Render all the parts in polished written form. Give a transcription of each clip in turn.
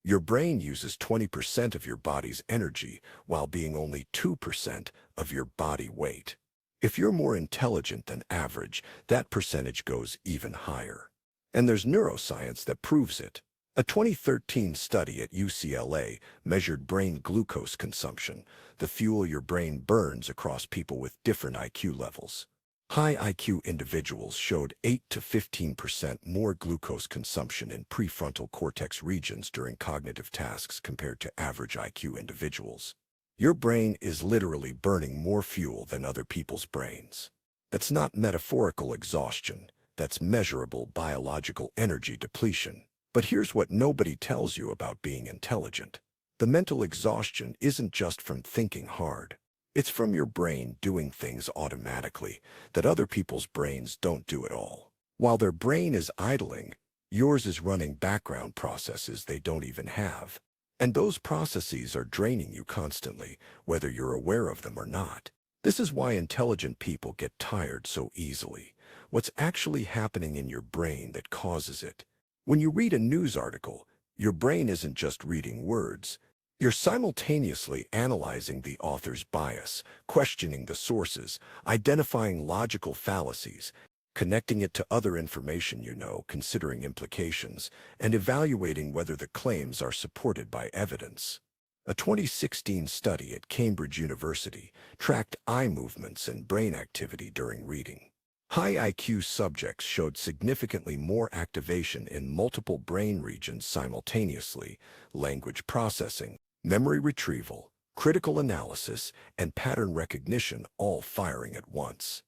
Your brain uses 20% of your body's energy while being only 2% of your body weight. If you're more intelligent than average, that percentage goes even higher. And there's neuroscience that proves it. A 2013 study at UCLA measured brain glucose consumption, the fuel your brain burns, across people with different IQ levels. High IQ individuals showed 8 to 15% more glucose consumption in prefrontal cortex regions during cognitive tasks compared to average IQ individuals. Your brain is literally burning more fuel than other people's brains. That's not metaphorical exhaustion. That's measurable biological energy depletion. But here's what nobody tells you about being intelligent. The mental exhaustion isn't just from thinking hard. It's from your brain doing things automatically that other people's brains don't do at all. While their brain is idling, yours is running background processes they don't even have. And those processes are draining you constantly, whether you're aware of them or not. This is why intelligent people get tired so easily. What's actually happening in your brain that causes it? When you read a news article, your brain isn't just reading words. You're simultaneously analyzing the author's bias, questioning the sources, identifying logical fallacies, connecting it to other information you know, considering implications, and evaluating whether the claims are supported by evidence. A 2016 study at Cambridge University tracked eye movements and brain activity during reading. High IQ subjects showed significantly more activation in multiple brain regions simultaneously: language processing, memory retrieval, critical analysis, and pattern recognition all firing at once.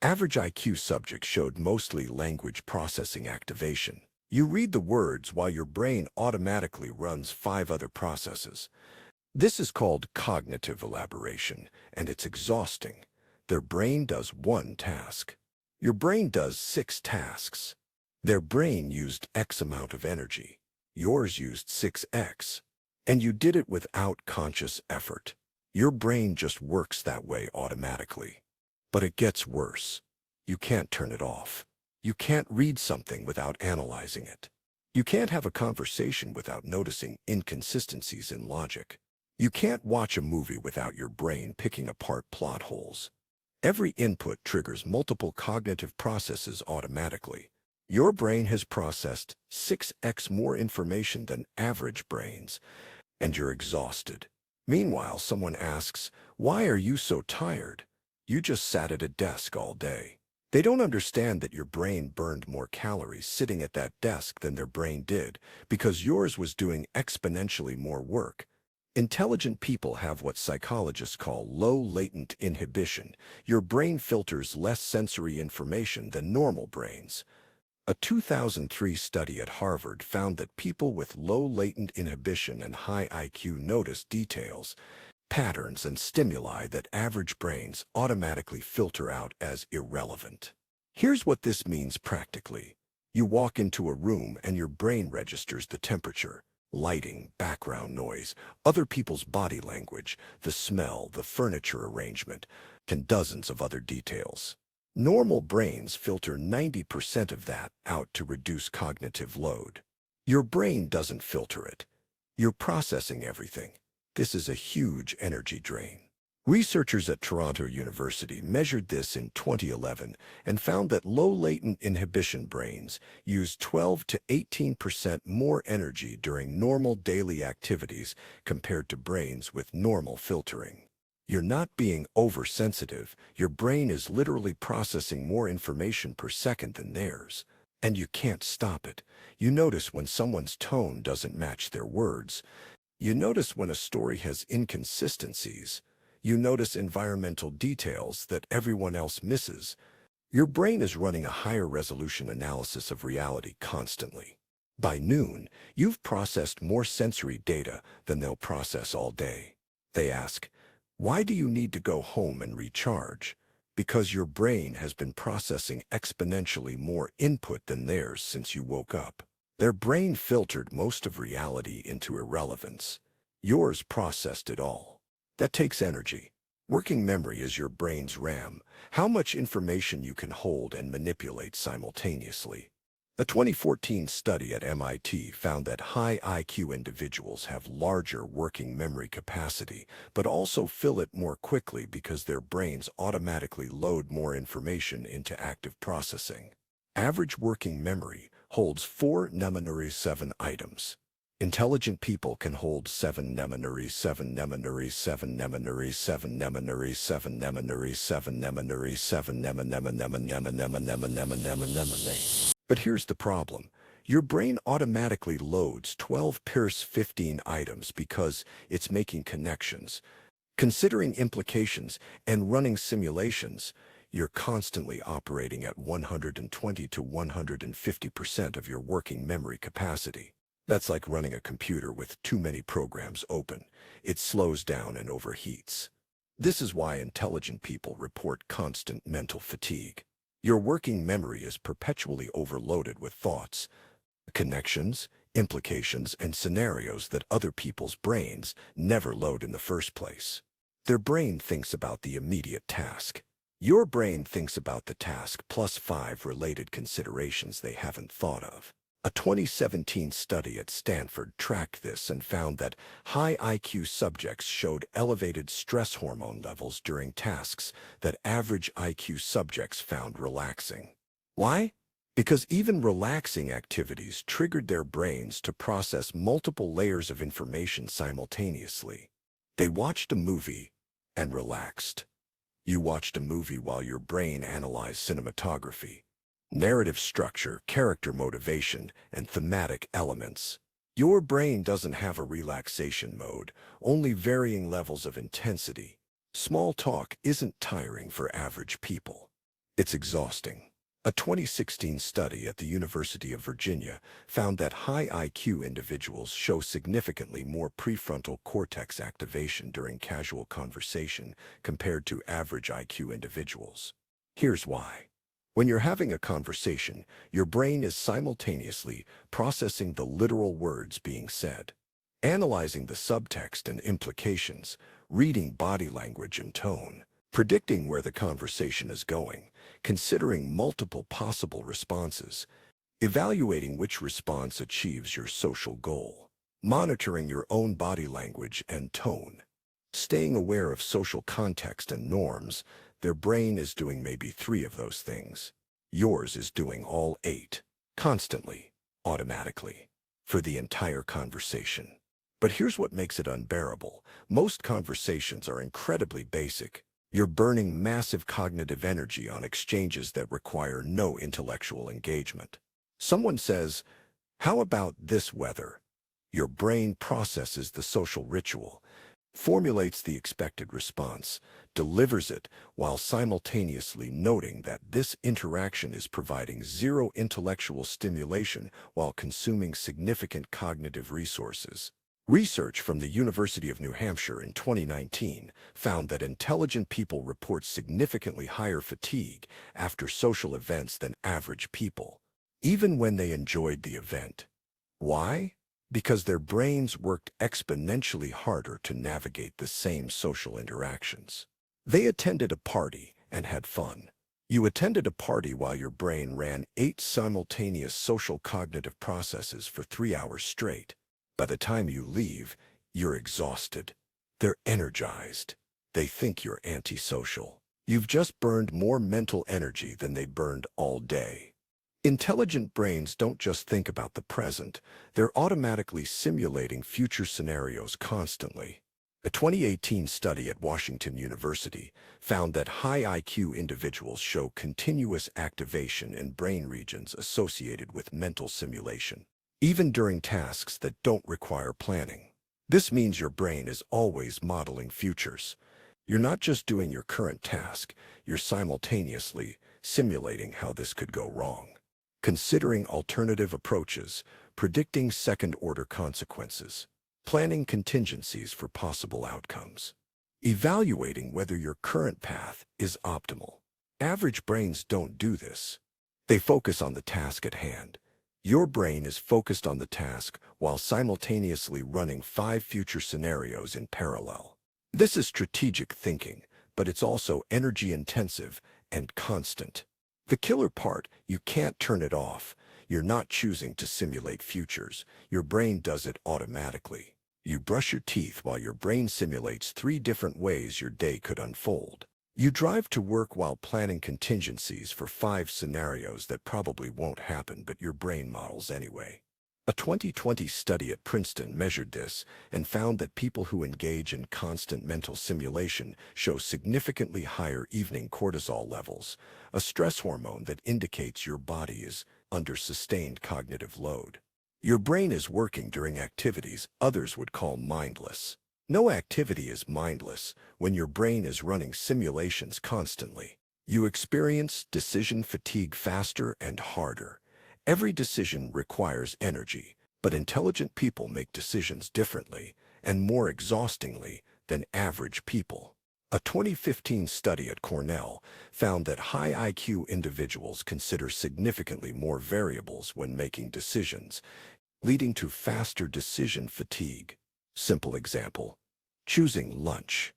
Average IQ subjects showed mostly language processing activation. You read the words while your brain automatically runs 5 other processes. This is called cognitive elaboration, and it's exhausting. Their brain does one task. Your brain does 6 tasks. Their brain used X amount of energy. Yours used 6X. And you did it without conscious effort. Your brain just works that way automatically. But it gets worse. You can't turn it off. You can't read something without analyzing it. You can't have a conversation without noticing inconsistencies in logic. You can't watch a movie without your brain picking apart plot holes. Every input triggers multiple cognitive processes automatically. Your brain has processed 6x more information than average brains, and you're exhausted. Meanwhile, someone asks, "Why are you so tired?" You just sat at a desk all day. They don't understand that your brain burned more calories sitting at that desk than their brain did, because yours was doing exponentially more work. Intelligent people have what psychologists call low latent inhibition. Your brain filters less sensory information than normal brains. A 2003 study at Harvard found that people with low latent inhibition and high IQ notice details, patterns, and stimuli that average brains automatically filter out as irrelevant. Here's what this means practically. You walk into a room and your brain registers the temperature, lighting, background noise, other people's body language, the smell, the furniture arrangement, and dozens of other details. Normal brains filter 90% of that out to reduce cognitive load. Your brain doesn't filter it. You're processing everything. This is a huge energy drain. Researchers at Toronto University measured this in 2011 and found that low-latent inhibition brains use 12 to 18% more energy during normal daily activities compared to brains with normal filtering. You're not being oversensitive. Your brain is literally processing more information per second than theirs. And you can't stop it. You notice when someone's tone doesn't match their words. You notice when a story has inconsistencies. You notice environmental details that everyone else misses. Your brain is running a higher resolution analysis of reality constantly. By noon, you've processed more sensory data than they'll process all day. They ask, "Why do you need to go home and recharge?" Because your brain has been processing exponentially more input than theirs since you woke up. Their brain filtered most of reality into irrelevance. Yours processed it all. That takes energy. Working memory is your brain's RAM, how much information you can hold and manipulate simultaneously. A 2014 study at MIT found that high IQ individuals have larger working memory capacity, but also fill it more quickly because their brains automatically load more information into active processing. Average working memory holds 4 memories 7 items. Intelligent people can hold 7 memories 7 memories 7 memories 7 memories 7 memories 7 memories 7 memories. But here's the problem. Your brain automatically loads 12 pairs 15 items because it's making connections, considering implications, and running simulations. You're constantly operating at 120 to 150% of your working memory capacity. That's like running a computer with too many programs open. It slows down and overheats. This is why intelligent people report constant mental fatigue. Your working memory is perpetually overloaded with thoughts, connections, implications, and scenarios that other people's brains never load in the first place. Their brain thinks about the immediate task. Your brain thinks about the task plus 5 related considerations they haven't thought of. A 2017 study at Stanford tracked this and found that high IQ subjects showed elevated stress hormone levels during tasks that average IQ subjects found relaxing. Why? Because even relaxing activities triggered their brains to process multiple layers of information simultaneously. They watched a movie and relaxed. You watched a movie while your brain analyzed cinematography, narrative structure, character motivation, and thematic elements. Your brain doesn't have a relaxation mode, only varying levels of intensity. Small talk isn't tiring for average people. It's exhausting. A 2016 study at the University of Virginia found that high IQ individuals show significantly more prefrontal cortex activation during casual conversation compared to average IQ individuals. Here's why. When you're having a conversation, your brain is simultaneously processing the literal words being said, analyzing the subtext and implications, reading body language and tone, predicting where the conversation is going, considering multiple possible responses, evaluating which response achieves your social goal, monitoring your own body language and tone, staying aware of social context and norms. Their brain is doing maybe 3 of those things. Yours is doing all 8, constantly, automatically, for the entire conversation. But here's what makes it unbearable. Most conversations are incredibly basic. You're burning massive cognitive energy on exchanges that require no intellectual engagement. Someone says, "How about this weather?" Your brain processes the social ritual, formulates the expected response, delivers it while simultaneously noting that this interaction is providing zero intellectual stimulation while consuming significant cognitive resources. Research from the University of New Hampshire in 2019 found that intelligent people report significantly higher fatigue after social events than average people, even when they enjoyed the event. Why? Because their brains worked exponentially harder to navigate the same social interactions. They attended a party and had fun. You attended a party while your brain ran 8 simultaneous social cognitive processes for 3 hours straight. By the time you leave, you're exhausted. They're energized. They think you're antisocial. You've just burned more mental energy than they burned all day. Intelligent brains don't just think about the present, they're automatically simulating future scenarios constantly. A 2018 study at Washington University found that high IQ individuals show continuous activation in brain regions associated with mental simulation, even during tasks that don't require planning. This means your brain is always modeling futures. You're not just doing your current task, you're simultaneously simulating how this could go wrong, considering alternative approaches, predicting second-order consequences, planning contingencies for possible outcomes, evaluating whether your current path is optimal. Average brains don't do this. They focus on the task at hand. Your brain is focused on the task while simultaneously running 5 future scenarios in parallel. This is strategic thinking, but it's also energy-intensive and constant. The killer part, you can't turn it off. You're not choosing to simulate futures. Your brain does it automatically. You brush your teeth while your brain simulates 3 different ways your day could unfold. You drive to work while planning contingencies for 5 scenarios that probably won't happen, but your brain models anyway. A 2020 study at Princeton measured this and found that people who engage in constant mental simulation show significantly higher evening cortisol levels, a stress hormone that indicates your body is under sustained cognitive load. Your brain is working during activities others would call mindless. No activity is mindless when your brain is running simulations constantly. You experience decision fatigue faster and harder. Every decision requires energy, but intelligent people make decisions differently and more exhaustingly than average people. A 2015 study at Cornell found that high IQ individuals consider significantly more variables when making decisions, leading to faster decision fatigue. Simple example: choosing lunch.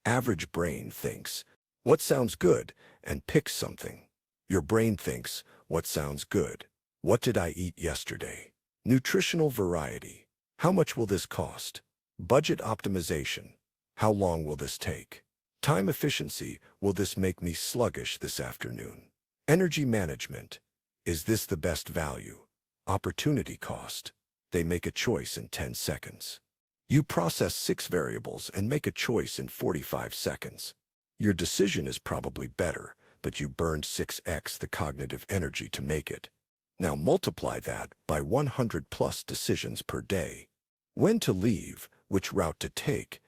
Average brain thinks, "What sounds good?" and picks something. Your brain thinks, "What sounds good? What did I eat yesterday?" Nutritional variety. How much will this cost? Budget optimization. How long will this take? Time efficiency. Will this make me sluggish this afternoon? Energy management. Is this the best value? Opportunity cost. They make a choice in 10 seconds. You process 6 variables and make a choice in 45 seconds. Your decision is probably better, but you burned 6x the cognitive energy to make it. Now multiply that by 100 plus decisions per day. When to leave, which route to take,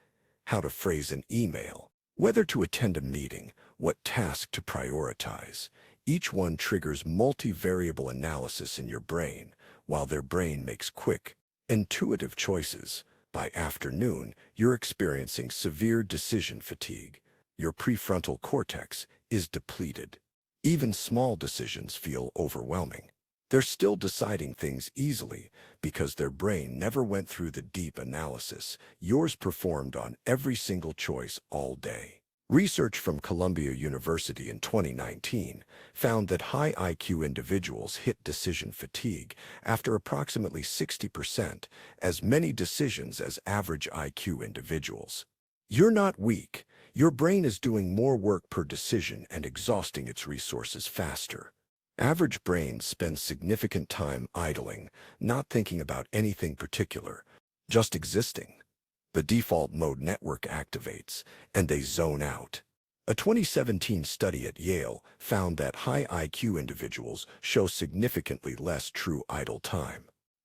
how to phrase an email, whether to attend a meeting, what task to prioritize. Each one triggers multivariable analysis in your brain, while their brain makes quick, intuitive choices. By afternoon, you're experiencing severe decision fatigue. Your prefrontal cortex is depleted. Even small decisions feel overwhelming. They're still deciding things easily because their brain never went through the deep analysis yours performed on every single choice all day. Research from Columbia University in 2019 found that high IQ individuals hit decision fatigue after approximately 60% as many decisions as average IQ individuals. You're not weak. Your brain is doing more work per decision and exhausting its resources faster. Average brains spend significant time idling, not thinking about anything particular, just existing. The default mode network activates, and they zone out. A 2017 study at Yale found that high IQ individuals show significantly less true idle time.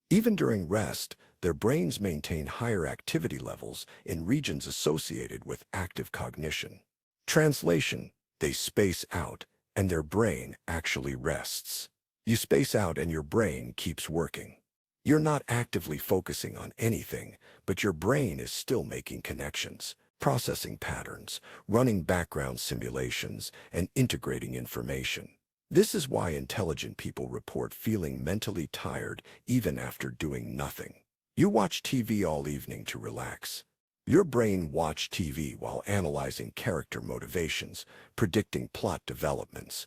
Even during rest, their brains maintain higher activity levels in regions associated with active cognition. Translation: they space out, and their brain actually rests. You space out and your brain keeps working. You're not actively focusing on anything, but your brain is still making connections, processing patterns, running background simulations, and integrating information. This is why intelligent people report feeling mentally tired even after doing nothing. You watch TV all evening to relax. Your brain watched TV while analyzing character motivations, predicting plot developments,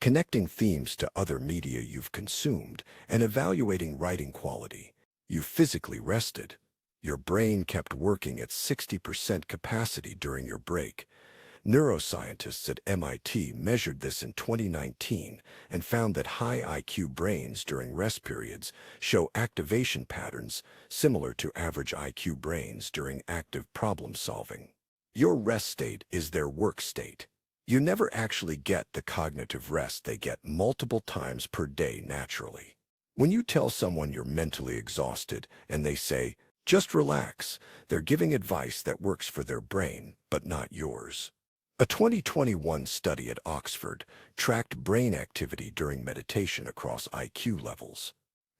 connecting themes to other media you've consumed, and evaluating writing quality. You physically rested. Your brain kept working at 60% capacity during your break. Neuroscientists at MIT measured this in 2019 and found that high IQ brains during rest periods show activation patterns similar to average IQ brains during active problem solving. Your rest state is their work state. You never actually get the cognitive rest they get multiple times per day naturally. When you tell someone you're mentally exhausted and they say, "Just relax," they're giving advice that works for their brain, but not yours. A 2021 study at Oxford tracked brain activity during meditation across IQ levels.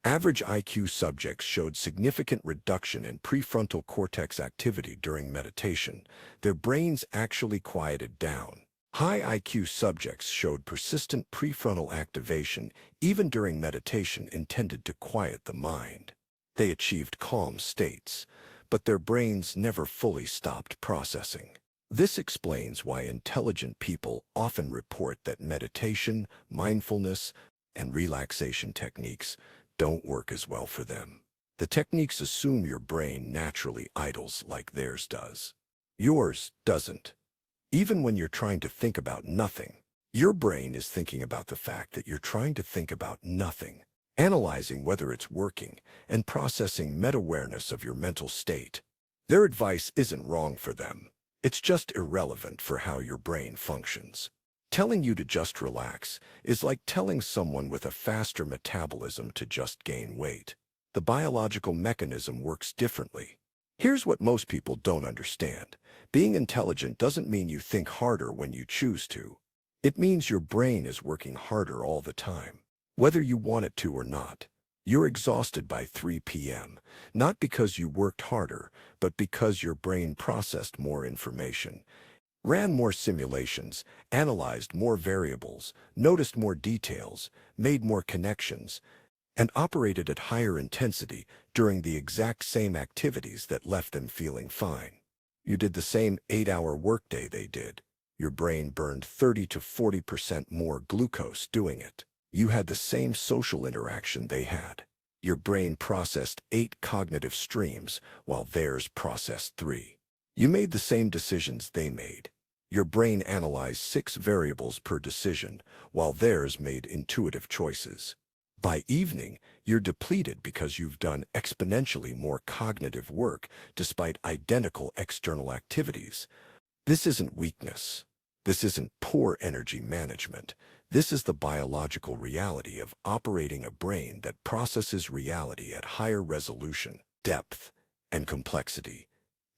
Average IQ subjects showed significant reduction in prefrontal cortex activity during meditation. Their brains actually quieted down. High IQ subjects showed persistent prefrontal activation even during meditation intended to quiet the mind. They achieved calm states, but their brains never fully stopped processing. This explains why intelligent people often report that meditation, mindfulness, and relaxation techniques don't work as well for them. The techniques assume your brain naturally idles like theirs does. Yours doesn't. Even when you're trying to think about nothing, your brain is thinking about the fact that you're trying to think about nothing, analyzing whether it's working, and processing meta-awareness of your mental state. Their advice isn't wrong for them. It's just irrelevant for how your brain functions. Telling you to just relax is like telling someone with a faster metabolism to just gain weight. The biological mechanism works differently. Here's what most people don't understand. Being intelligent doesn't mean you think harder when you choose to. It means your brain is working harder all the time, whether you want it to or not. You're exhausted by 3 p.m., not because you worked harder, but because your brain processed more information, ran more simulations, analyzed more variables, noticed more details, made more connections, and operated at higher intensity during the exact same activities that left them feeling fine. You did the same 8-hour workday they did. Your brain burned 30 to 40% more glucose doing it. You had the same social interaction they had. Your brain processed 8 cognitive streams while theirs processed 3. You made the same decisions they made. Your brain analyzed 6 variables per decision while theirs made intuitive choices. By evening, you're depleted because you've done exponentially more cognitive work despite identical external activities. This isn't weakness. This isn't poor energy management. This is the biological reality of operating a brain that processes reality at higher resolution, depth, and complexity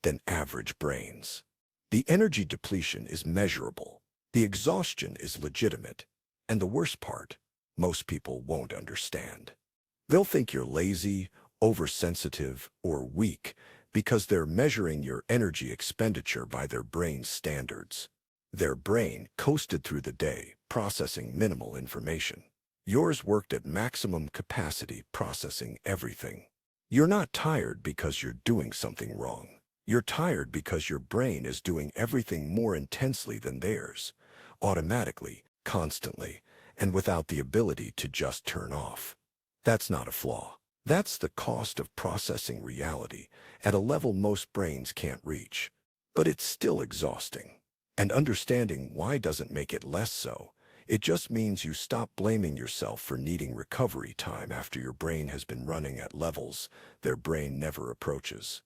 than average brains. The energy depletion is measurable. The exhaustion is legitimate. And the worst part, most people won't understand. They'll think you're lazy, oversensitive, or weak because they're measuring your energy expenditure by their brain's standards. Their brain coasted through the day, processing minimal information. Yours worked at maximum capacity, processing everything. You're not tired because you're doing something wrong. You're tired because your brain is doing everything more intensely than theirs, automatically, constantly, and without the ability to just turn off. That's not a flaw. That's the cost of processing reality at a level most brains can't reach. But it's still exhausting. And understanding why doesn't make it less so. It just means you stop blaming yourself for needing recovery time after your brain has been running at levels their brain never approaches.